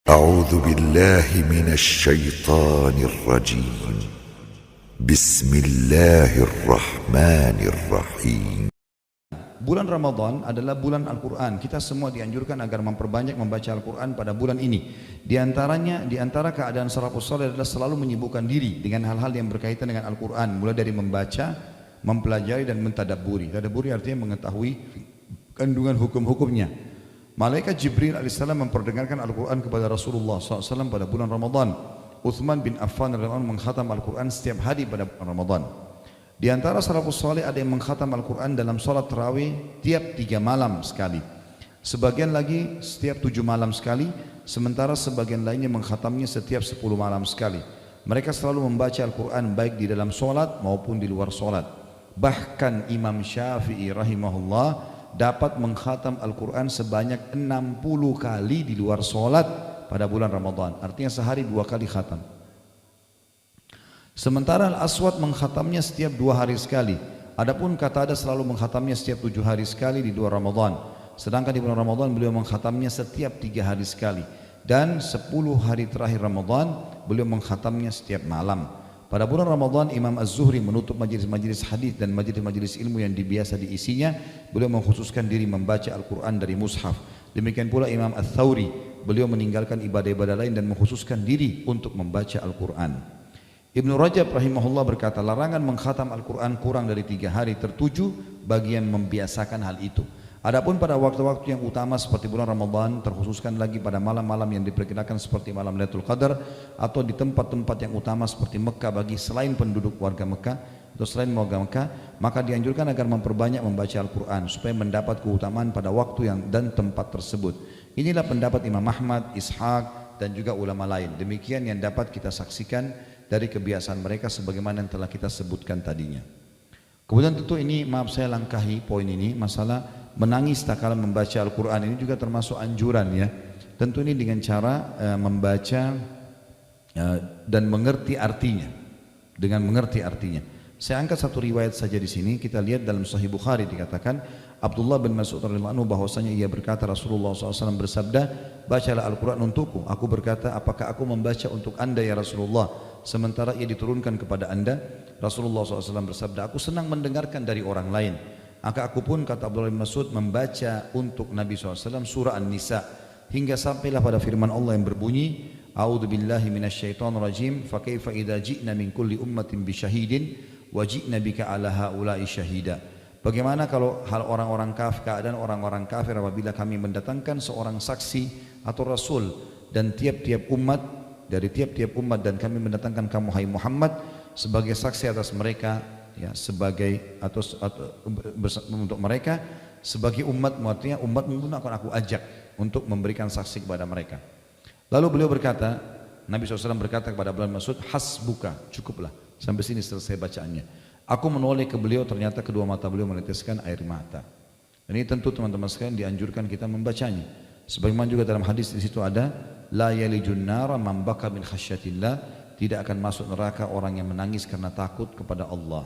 أعوذ بالله من الشيطان الرجيم بسم الله الرحمن الرحيم. Bulan Ramadan adalah bulan Al-Quran. Kita semua dianjurkan agar memperbanyak membaca Al-Quran pada bulan ini. Di antara keadaan salafus saleh adalah selalu menyibukkan diri dengan hal-hal yang berkaitan dengan Al-Quran. Mulai dari membaca, mempelajari dan mentadabburi. Tadabburi artinya mengetahui kandungan hukum-hukumnya. Malaikat Jibril alaihissalam memperdengarkan Al-Quran kepada Rasulullah SAW pada bulan Ramadan. Uthman bin Affan radhiyallahu anhu mengkhatam Al-Quran setiap hari pada bulan Ramadan. Di antara salafus saleh ada yang mengkhatam Al-Quran dalam salat tarawih tiap 3 malam sekali. Sebagian lagi setiap 7 malam sekali, sementara sebagian lainnya mengkhatamnya setiap 10 malam sekali. Mereka selalu membaca Al-Quran baik di dalam salat maupun di luar salat. Bahkan Imam Syafi'i rahimahullah dapat mengkhatam Al-Quran sebanyak 60 kali di luar salat pada bulan Ramadan. Artinya sehari 2 kali khatam. Sementara Al-Aswad mengkhatamnya setiap 2 hari sekali. Adapun Qatadah selalu mengkhatamnya setiap 7 hari sekali di luar Ramadan. Sedangkan di bulan Ramadan beliau mengkhatamnya setiap 3 hari sekali. Dan 10 hari terakhir Ramadan beliau mengkhatamnya setiap malam. Pada bulan Ramadan Imam Az-Zuhri menutup majelis-majelis hadis dan majelis-majelis ilmu yang biasa diisinya. Beliau mengkhususkan diri membaca Al-Quran dari mushaf. Demikian pula Imam Ats-Tsauri, beliau meninggalkan ibadah-ibadah lain dan mengkhususkan diri untuk membaca Al-Quran. Ibnu Rajab rahimahullah berkata, larangan mengkhatam Al-Quran kurang dari 3 hari tertuju bagi yang membiasakan hal itu. Adapun pada waktu-waktu yang utama seperti bulan Ramadan, terkhususkan lagi pada malam-malam yang diperkirakan seperti malam Lailatul Qadar atau di tempat-tempat yang utama seperti Mekah bagi selain penduduk warga Mekah atau selain warga Mekah, maka dianjurkan agar memperbanyak membaca Al-Quran supaya mendapat keutamaan pada waktu yang dan tempat tersebut. Inilah pendapat Imam Ahmad, Ishaq dan juga ulama lain. Demikian yang dapat kita saksikan dari kebiasaan mereka sebagaimana yang telah kita sebutkan tadinya. Kemudian tentu ini, maaf saya langkahi poin ini, masalah menangis tak kala membaca Al-Quran ini juga termasuk anjuran ya. Tentu ini dengan cara membaca dan mengerti artinya. Dengan mengerti artinya. Saya angkat satu riwayat saja di sini. Kita lihat dalam Sahih Bukhari dikatakan Abdullah bin Mas'ud radhiyallahu anhu bahwasanya ia berkata Rasulullah SAW bersabda, bacalah Al-Quran untukku. Aku berkata, apakah aku membaca untuk anda ya Rasulullah? Sementara ia diturunkan kepada anda. Rasulullah SAW bersabda, aku senang mendengarkan dari orang lain. Maka aku pun, kata Abdullah bin Mas'ud, membaca untuk Nabi SAW surah An-Nisa hingga sampailah pada firman Allah yang berbunyi, A'udzu billahi minasyaitonir rajim, fa kaifa idza ji'na min kulli ummatin bi syahidin wa ji'na bika 'ala haula'i syahida. Bagaimana kalau hal orang-orang kafir, keadaan orang-orang kafir apabila kami mendatangkan seorang saksi atau rasul dan tiap-tiap umat dari tiap-tiap umat dan kami mendatangkan kamu hai Muhammad sebagai saksi atas mereka ya, sebagai atau untuk mereka sebagai umat, artinya umat mungkin akan aku ajak untuk memberikan saksi kepada mereka. Lalu beliau berkata, Nabi SAW berkata kepada Abdullah bin Mas'ud, hasbuka, cukuplah, sampai sini selesai bacaannya. Aku menoleh ke beliau, ternyata kedua mata beliau meneteskan air mata. Dan ini tentu teman-teman sekalian dianjurkan kita membacanya. Sebagaimana juga dalam hadis di situ ada, la yalijun nara man baka min khasyatillah, tidak akan masuk neraka orang yang menangis karena takut kepada Allah.